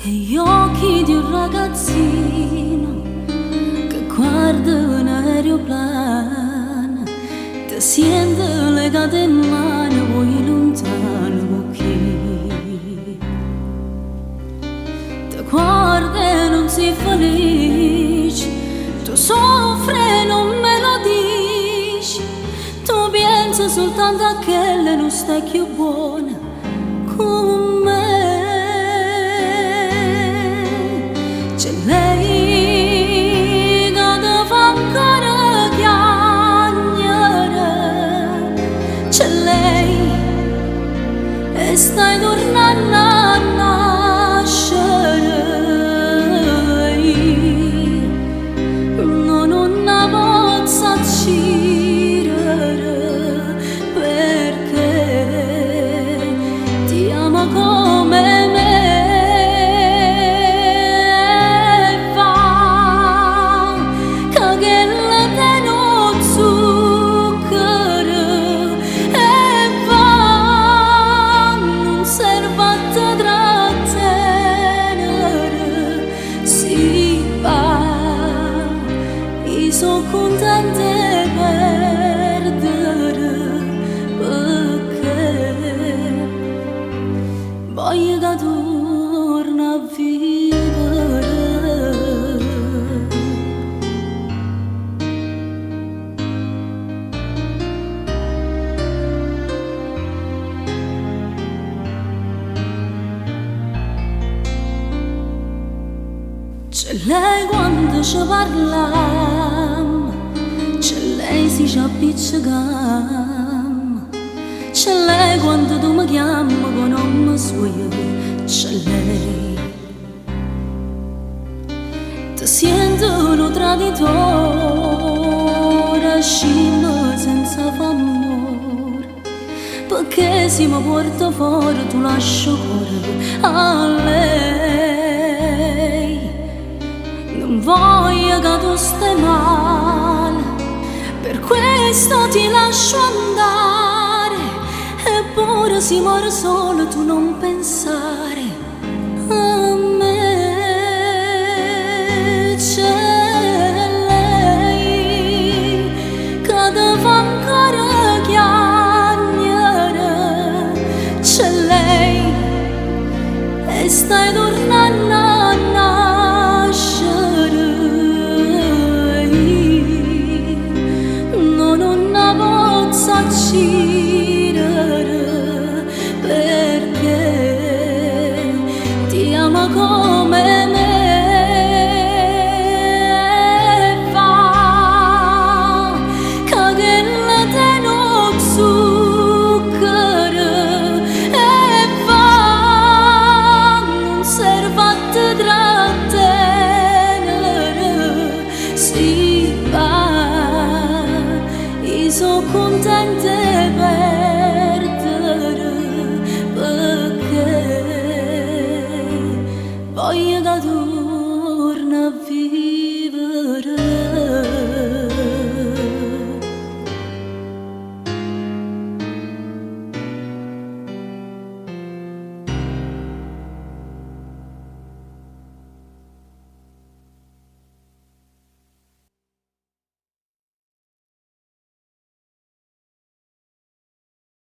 e gli occhi di un ragazzino che guarda un aeroplano, ti sente legato in mano, vuoi lontano con chi ti guarda e non sei felice, tu soffri e non me lo dici, tu pensi soltanto a quella non stai più buona con me. C'è lei che ti fa ancora piangere, c'è lei e stai tornando a nascere. Non ne posso uccidere perché ti amo come me. Sono contenta di perdere perché voglio che torni a vivere. C'è lei quando ci parliamo, c'è lei si ci appiccica, c'è lei quando tu mi chiami con nome suo, c'è lei. Ti sento un traditore, scendo senza famore, perché se mi porto fuori tu lascio cuore a lei. Non voglio che tu stai male, per questo ti lascio andare, eppure se muore solo tu non pensare a me. C'è lei che ti fa ancora piangere, c'è lei e stai tornando a nascere. Uccidere perché ti amo come